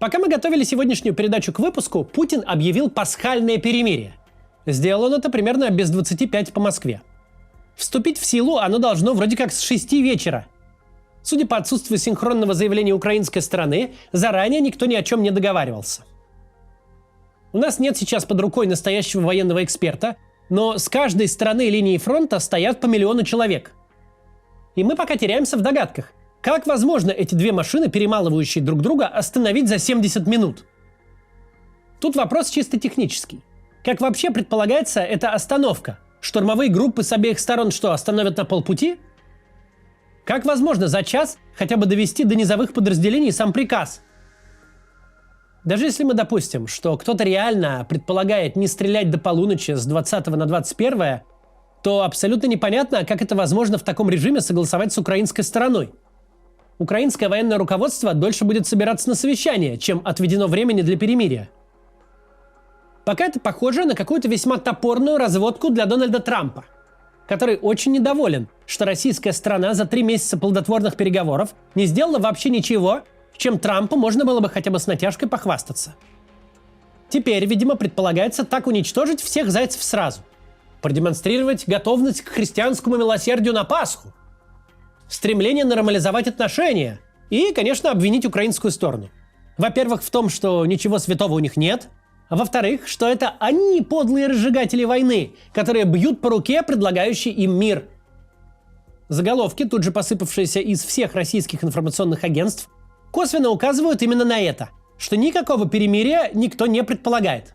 Пока мы готовили сегодняшнюю передачу к выпуску, Путин объявил пасхальное перемирие. Сделал он это примерно без 25 по Москве. Вступить в силу оно должно вроде как с 6 вечера. Судя по отсутствию синхронного заявления украинской стороны, заранее никто ни о чем не договаривался. У нас нет сейчас под рукой настоящего военного эксперта, но с каждой стороны линии фронта стоят по 1 миллиону человек. И мы пока теряемся в догадках. Как возможно эти две машины, перемалывающие друг друга, остановить за 70 минут? Тут вопрос чисто технический. Как вообще предполагается, это остановка? Штурмовые группы с обеих сторон что, остановят на полпути? Как возможно за час хотя бы довести до низовых подразделений сам приказ? Даже если мы допустим, что кто-то реально предполагает не стрелять до полуночи с 20 на 21, то абсолютно непонятно, как это возможно в таком режиме согласовать с украинской стороной. Украинское военное руководство дольше будет собираться на совещание, чем отведено времени для перемирия. Пока это похоже на какую-то весьма топорную разводку для Дональда Трампа, который очень недоволен, что российская сторона за 3 месяца плодотворных переговоров не сделала вообще ничего, чем Трампу можно было бы хотя бы с натяжкой похвастаться. Теперь, видимо, предполагается так уничтожить всех зайцев сразу. Продемонстрировать готовность к христианскому милосердию на Пасху. Стремление нормализовать отношения. И, конечно, обвинить украинскую сторону. Во-первых, в том, что ничего святого у них нет. А во-вторых, что это они подлые разжигатели войны, которые бьют по руке, предлагающей им мир. Заголовки, тут же посыпавшиеся из всех российских информационных агентств, косвенно указывают именно на это, что никакого перемирия никто не предполагает.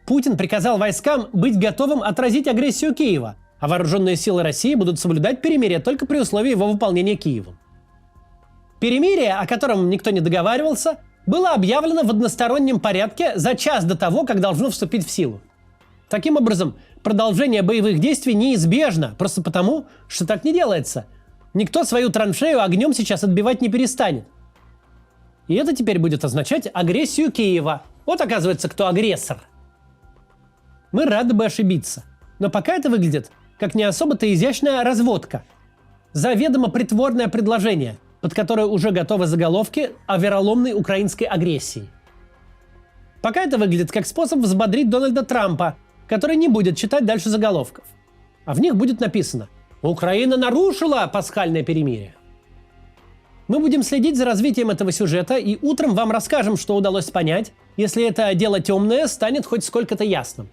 Путин приказал войскам быть готовым отразить агрессию Киева, а вооруженные силы России будут соблюдать перемирие только при условии его выполнения Киевом. Перемирие, о котором никто не договаривался, было объявлено в одностороннем порядке за час до того, как должно вступить в силу. Таким образом, продолжение боевых действий неизбежно, просто потому, что так не делается. Никто свою траншею огнем сейчас отбивать не перестанет. И это теперь будет означать агрессию Киева. Вот оказывается, кто агрессор. Мы рады бы ошибиться. Но пока это выглядит как не особо-то изящная разводка. Заведомо притворное предложение, под которое уже готовы заголовки о вероломной украинской агрессии. Пока это выглядит как способ взбодрить Дональда Трампа, который не будет читать дальше заголовков. А в них будет написано: «Украина нарушила пасхальное перемирие». Мы будем следить за развитием этого сюжета и утром вам расскажем, что удалось понять, если это дело темное станет хоть сколько-то ясным.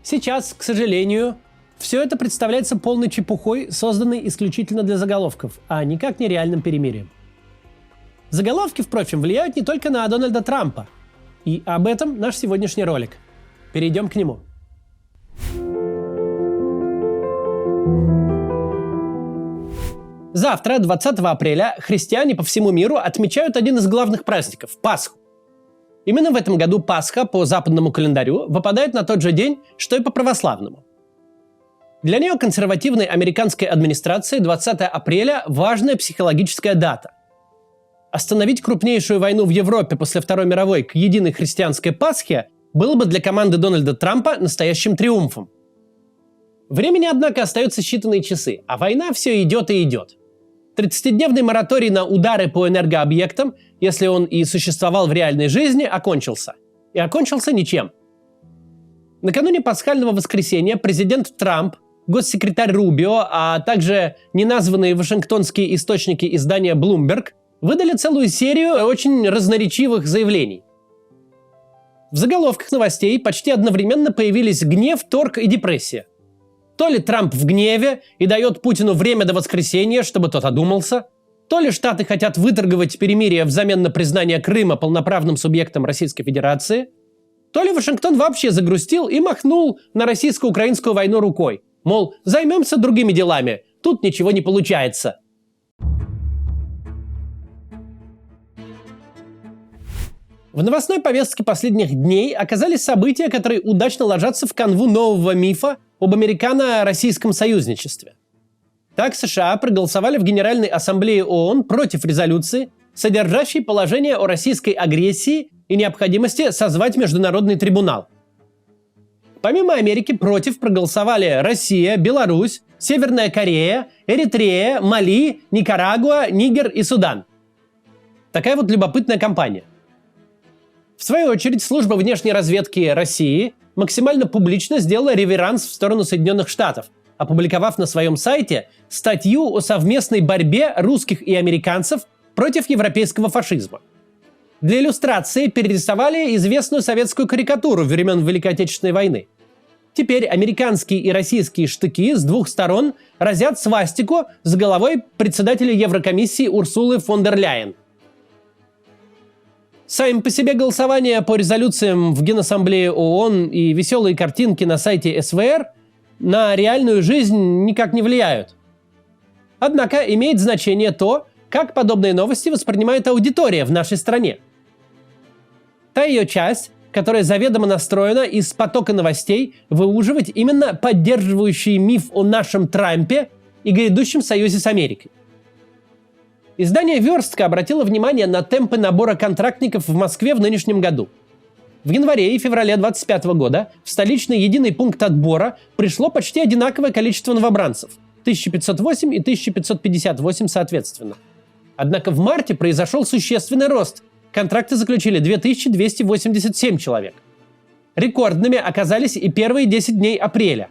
Сейчас, к сожалению, все это представляется полной чепухой, созданной исключительно для заголовков, а никак не реальным перемирием. Заголовки, впрочем, влияют не только на Дональда Трампа. И об этом наш сегодняшний ролик. Перейдем к нему. Завтра, 20 апреля, христиане по всему миру отмечают один из главных праздников – Пасху. Именно в этом году Пасха по западному календарю выпадает на тот же день, что и по православному. Для неоконсервативной американской администрации 20 апреля – важная психологическая дата. Остановить крупнейшую войну в Европе после Второй мировой к единой христианской Пасхе было бы для команды Дональда Трампа настоящим триумфом. Времени, однако, остаются считанные часы, а война все идет и идет. 30-дневный мораторий на удары по энергообъектам, если он и существовал в реальной жизни, окончился. И окончился ничем. Накануне пасхального воскресенья президент Трамп, госсекретарь Рубио, а также неназванные вашингтонские источники издания Bloomberg выдали целую серию очень разноречивых заявлений. В заголовках новостей почти одновременно появились гнев, торг и депрессия. То ли Трамп в гневе и дает Путину время до воскресенья, чтобы тот одумался, то ли Штаты хотят выторговать перемирие взамен на признание Крыма полноправным субъектом Российской Федерации, то ли Вашингтон вообще загрустил и махнул на российско-украинскую войну рукой. Мол, займемся другими делами, тут ничего не получается. В новостной повестке последних дней оказались события, которые удачно ложатся в канву нового мифа об американо-российском союзничестве. Так США проголосовали в Генеральной Ассамблее ООН против резолюции, содержащей положение о российской агрессии и необходимости созвать Международный трибунал. Помимо Америки против проголосовали Россия, Беларусь, Северная Корея, Эритрея, Мали, Никарагуа, Нигер и Судан. Такая вот любопытная кампания. В свою очередь, служба внешней разведки России максимально публично сделала реверанс в сторону Соединенных Штатов, опубликовав на своем сайте статью о совместной борьбе русских и американцев против европейского фашизма. Для иллюстрации перерисовали известную советскую карикатуру времен Великой Отечественной войны. Теперь американские и российские штыки с двух сторон разят свастику с головой председателя Еврокомиссии Урсулы фон дер Ляйен. Сами по себе голосования по резолюциям в Генассамблее ООН и веселые картинки на сайте СВР на реальную жизнь никак не влияют. Однако имеет значение то, как подобные новости воспринимает аудитория в нашей стране. Та ее часть, которая заведомо настроена из потока новостей выуживать именно поддерживающий миф о нашем Трампе и грядущем союзе с Америкой. Издание «Верстка» обратило внимание на темпы набора контрактников в Москве в нынешнем году. В январе и феврале 2025 года в столичный единый пункт отбора пришло почти одинаковое количество новобранцев – 1508 и 1558 соответственно. Однако в марте произошел существенный рост. Контракты заключили 2287 человек. Рекордными оказались и первые 10 дней апреля.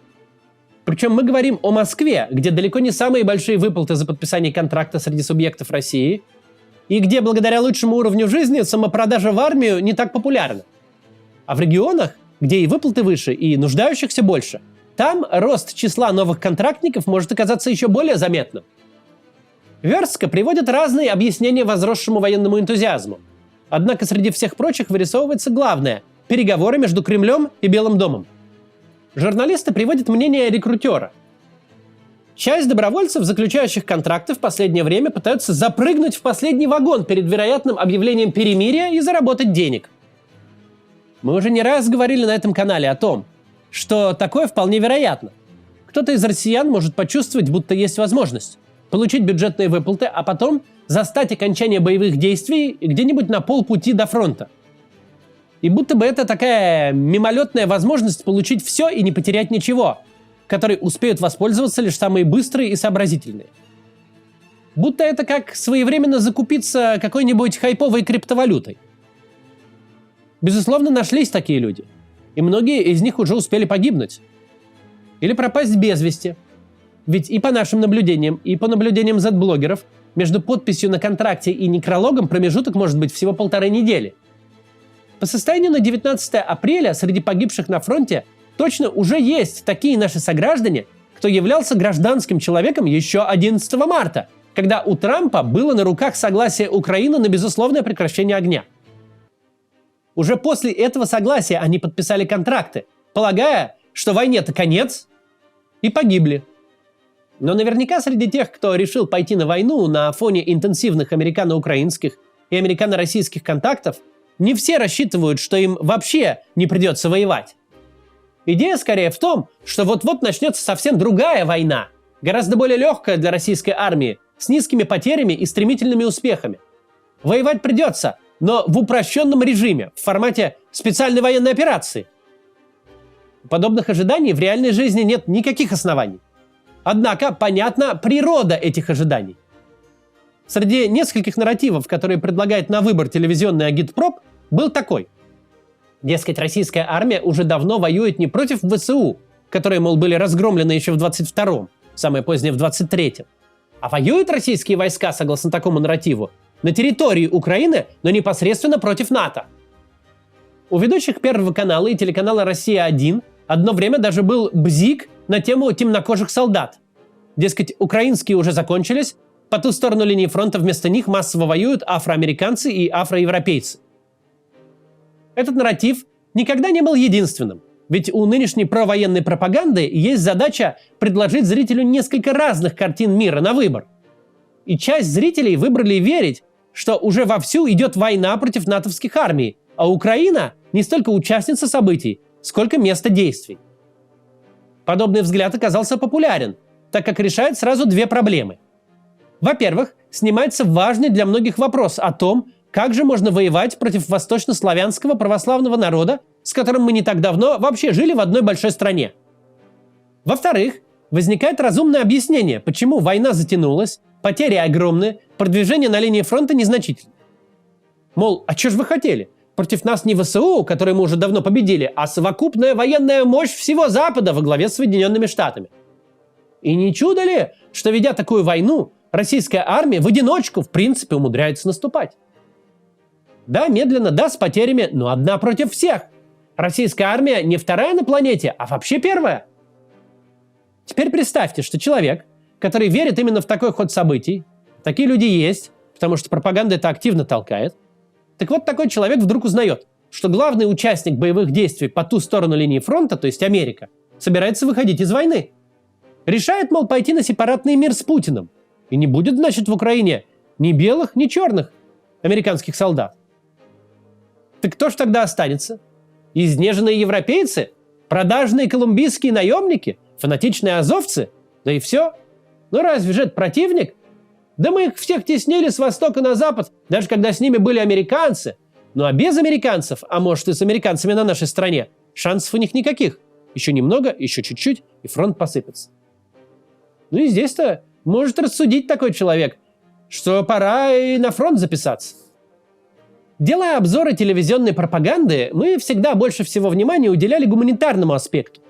Причем мы говорим о Москве, где далеко не самые большие выплаты за подписание контракта среди субъектов России, и где благодаря лучшему уровню жизни самопродажа в армию не так популярна. А в регионах, где и выплаты выше, и нуждающихся больше, там рост числа новых контрактников может оказаться еще более заметным. Верстка приводит разные объяснения возросшему военному энтузиазму. Однако среди всех прочих вырисовывается главное – переговоры между Кремлем и Белым домом. Журналисты приводят мнение рекрутера. Часть добровольцев, заключающих контракты, в последнее время пытаются запрыгнуть в последний вагон перед вероятным объявлением перемирия и заработать денег. Мы уже не раз говорили на этом канале о том, что такое вполне вероятно. Кто-то из россиян может почувствовать, будто есть возможность получить бюджетные выплаты, а потом застать окончание боевых действий где-нибудь на полпути до фронта. И будто бы это такая мимолетная возможность получить все и не потерять ничего, которой успеют воспользоваться лишь самые быстрые и сообразительные. Будто это как своевременно закупиться какой-нибудь хайповой криптовалютой. Безусловно, нашлись такие люди. И многие из них уже успели погибнуть. Или пропасть без вести. Ведь и по нашим наблюдениям, и по наблюдениям Z-блогеров, между подписью на контракте и некрологом промежуток может быть всего 1,5 недели. По состоянию на 19 апреля среди погибших на фронте точно уже есть такие наши сограждане, кто являлся гражданским человеком еще 11 марта, когда у Трампа было на руках согласие Украины на безусловное прекращение огня. Уже после этого согласия они подписали контракты, полагая, что войне-то конец, и погибли. Но наверняка среди тех, кто решил пойти на войну на фоне интенсивных американо-украинских и американо-российских контактов, не все рассчитывают, что им вообще не придется воевать. Идея скорее в том, что вот-вот начнется совсем другая война, гораздо более легкая для российской армии, с низкими потерями и стремительными успехами. Воевать придется, но в упрощенном режиме, в формате специальной военной операции. Подобных ожиданий в реальной жизни нет никаких оснований. Однако понятна природа этих ожиданий. Среди нескольких нарративов, которые предлагает на выбор телевизионный агитпроп, был такой. Дескать, российская армия уже давно воюет не против ВСУ, которые, мол, были разгромлены еще в 22-м, самое позднее в 23-м, а воюют российские войска, согласно такому нарративу, на территории Украины, но непосредственно против НАТО. У ведущих Первого канала и телеканала «Россия-1» одно время даже был бзик на тему темнокожих солдат. Дескать, украинские уже закончились, по ту сторону линии фронта вместо них массово воюют афроамериканцы и афроевропейцы. Этот нарратив никогда не был единственным, ведь у нынешней провоенной пропаганды есть задача предложить зрителю несколько разных картин мира на выбор. И часть зрителей выбрали верить, что уже вовсю идет война против натовских армий, а Украина не столько участница событий, сколько место действий. Подобный взгляд оказался популярен, так как решает сразу две проблемы. Во-первых, снимается важный для многих вопрос о том, как же можно воевать против восточнославянского православного народа, с которым мы не так давно вообще жили в одной большой стране. Во-вторых, возникает разумное объяснение, почему война затянулась, потери огромные, продвижение на линии фронта незначительно. Мол, а что ж вы хотели? Против нас не ВСУ, которые мы уже давно победили, а совокупная военная мощь всего Запада во главе с Соединенными Штатами. И не чудо ли, что, ведя такую войну, российская армия в одиночку, в принципе, умудряется наступать? Да, медленно, да, с потерями, но одна против всех. Российская армия не вторая на планете, а вообще первая. Теперь представьте, что человек, который верит именно в такой ход событий, такие люди есть, потому что пропаганда это активно толкает. Так вот, такой человек вдруг узнает, что главный участник боевых действий по ту сторону линии фронта, то есть Америка, собирается выходить из войны. Решает, мол, пойти на сепаратный мир с Путиным. И не будет, значит, в Украине ни белых, ни черных американских солдат. Так кто ж тогда останется? Изнеженные европейцы? Продажные колумбийские наемники? Фанатичные азовцы? Да и все? Ну разве же это противник? Да мы их всех теснили с востока на запад, даже когда с ними были американцы. Ну а без американцев, а может и с американцами на нашей стороне, шансов у них никаких. Еще немного, еще чуть-чуть, и фронт посыпется. Ну и здесь-то может рассудить такой человек, что пора и на фронт записаться. Делая обзоры телевизионной пропаганды, мы всегда больше всего внимания уделяли гуманитарному аспекту.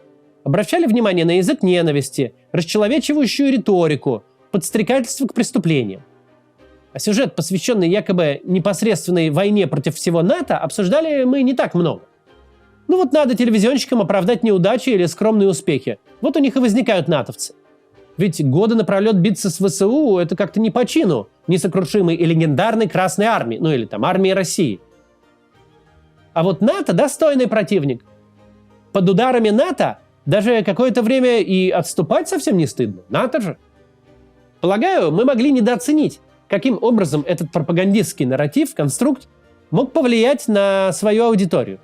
Обращали внимание на язык ненависти, расчеловечивающую риторику, подстрекательство к преступлениям. А сюжет, посвященный якобы непосредственной войне против всего НАТО, обсуждали мы не так много. Ну вот надо телевизионщикам оправдать неудачи или скромные успехи. Вот у них и возникают натовцы. Ведь годы напролет биться с ВСУ – это как-то не по чину несокрушимой и легендарной Красной Армии, ну или там Армии России. А вот НАТО – достойный противник. Под ударами НАТО даже какое-то время и отступать совсем не стыдно. НАТО же. Полагаю, мы могли недооценить, каким образом этот пропагандистский нарратив, конструкт, мог повлиять на свою аудиторию.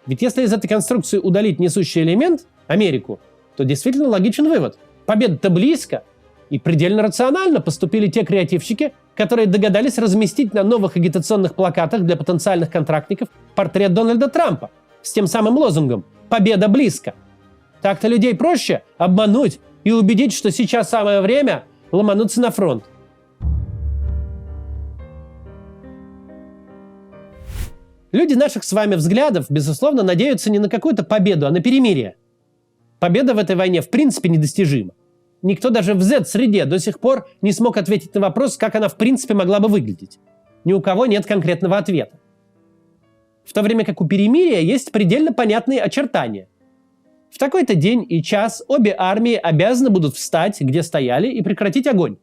Ведь если из этой конструкции удалить несущий элемент – Америку, то действительно логичен вывод – победа-то близко, и предельно рационально поступили те креативщики, которые догадались разместить на новых агитационных плакатах для потенциальных контрактников портрет Дональда Трампа с тем самым лозунгом «Победа близко». Так-то людей проще обмануть и убедить, что сейчас самое время ломануться на фронт. Люди наших с вами взглядов, безусловно, надеются не на какую-то победу, а на перемирие. Победа в этой войне в принципе недостижима. Никто даже в Z-среде до сих пор не смог ответить на вопрос, как она в принципе могла бы выглядеть. Ни у кого нет конкретного ответа. В то время как у перемирия есть предельно понятные очертания. В такой-то день и час обе армии обязаны будут встать, где стояли, и прекратить огонь.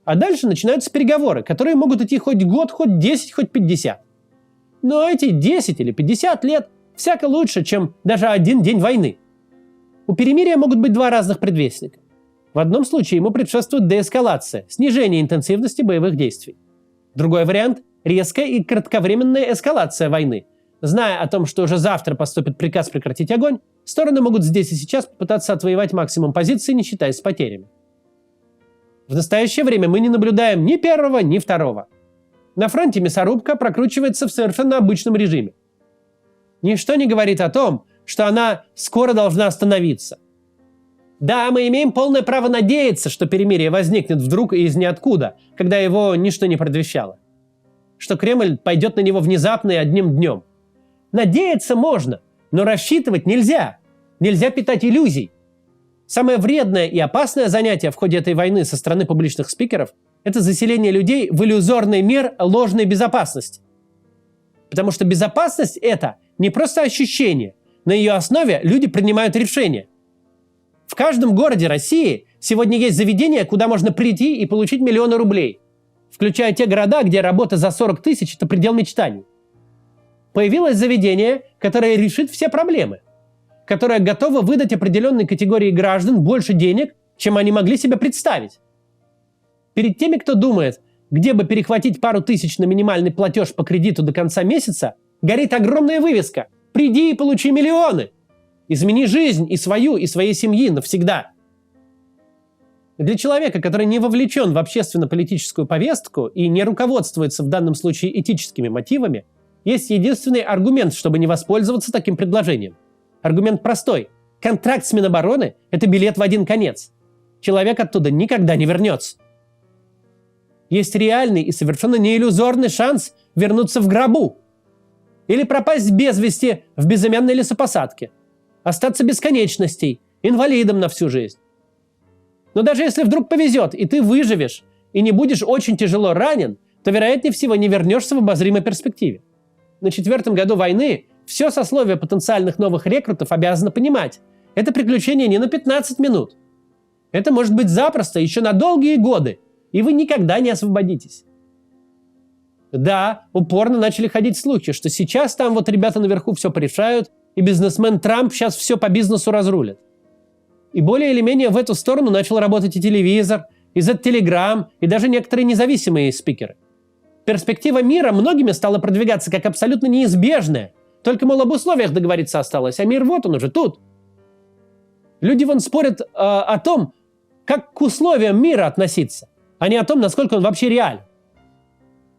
А дальше начинаются переговоры, которые могут идти хоть год, хоть 10, хоть 50. Но эти 10 или 50 лет всяко лучше, чем даже один день войны. У перемирия могут быть два разных предвестника. В одном случае ему предшествует деэскалация, снижение интенсивности боевых действий. Другой вариант – резкая и кратковременная эскалация войны. Зная о том, что уже завтра поступит приказ прекратить огонь, стороны могут здесь и сейчас попытаться отвоевать максимум позиций, не считаясь с потерями. В настоящее время мы не наблюдаем ни первого, ни второго. На фронте мясорубка прокручивается в совершенно обычном режиме. Ничто не говорит о том, что она скоро должна остановиться. Да, мы имеем полное право надеяться, что перемирие возникнет вдруг и из ниоткуда, когда его ничто не предвещало. Что Кремль пойдет на него внезапно и одним днем. Надеяться можно, но рассчитывать нельзя. Нельзя питать иллюзий. Самое вредное и опасное занятие в ходе этой войны со стороны публичных спикеров – это заселение людей в иллюзорный мир ложной безопасности. Потому что безопасность – это не просто ощущение. На ее основе люди принимают решения. В каждом городе России сегодня есть заведения, куда можно прийти и получить миллионы рублей, включая те города, где работа за 40 тысяч – это предел мечтаний. Появилось заведение, которое решит все проблемы, которое готово выдать определенной категории граждан больше денег, чем они могли себе представить. Перед теми, кто думает, где бы перехватить пару тысяч на минимальный платеж по кредиту до конца месяца, горит огромная вывеска «Приди и получи миллионы». Измени жизнь и свою, и своей семьи навсегда. Для человека, который не вовлечен в общественно-политическую повестку и не руководствуется в данном случае этическими мотивами, есть единственный аргумент, чтобы не воспользоваться таким предложением. Аргумент простой. Контракт с Минобороны – это билет в один конец. Человек оттуда никогда не вернется. Есть реальный и совершенно не иллюзорный шанс вернуться в гробу. Или пропасть без вести в безымянной лесопосадке. Остаться без конечностей, инвалидом на всю жизнь. Но даже если вдруг повезет, и ты выживешь, и не будешь очень тяжело ранен, то, вероятнее всего, не вернешься в обозримой перспективе. На 4-м году войны все сословие потенциальных новых рекрутов обязано понимать. Это приключение не на 15 минут. Это может быть запросто еще на долгие годы, и вы никогда не освободитесь. Да, упорно начали ходить слухи, что сейчас там вот ребята наверху все порешают, и бизнесмен Трамп сейчас все по бизнесу разрулит. И более или менее в эту сторону начал работать и телевизор, и Z-Telegram, и даже некоторые независимые спикеры. Перспектива мира многими стала продвигаться как абсолютно неизбежная. Только, мол, об условиях договориться осталось, а мир вот он уже тут. Люди вон спорят о том, как к условиям мира относиться, а не о том, насколько он вообще реален.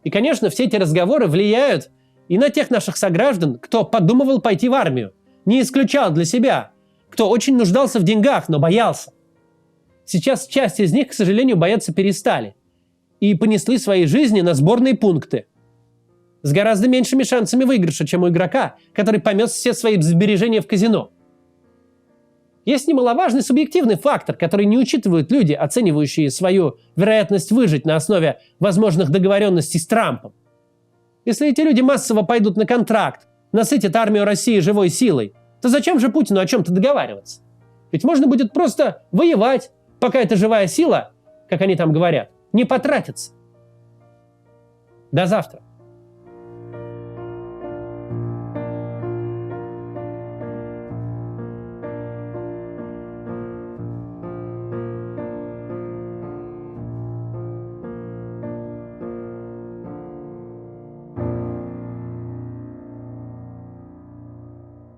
И, конечно, все эти разговоры влияют и на тех наших сограждан, кто подумывал пойти в армию, не исключал для себя, кто очень нуждался в деньгах, но боялся. Сейчас часть из них, к сожалению, бояться перестали и понесли свои жизни на сборные пункты. С гораздо меньшими шансами выигрыша, чем у игрока, который помез все свои сбережения в казино. Есть немаловажный субъективный фактор, который не учитывают люди, оценивающие свою вероятность выжить на основе возможных договоренностей с Трампом. Если эти люди массово пойдут на контракт, насытят армию России живой силой, то зачем же Путину о чем-то договариваться? Ведь можно будет просто воевать, пока эта живая сила, как они там говорят, не потратится. До завтра.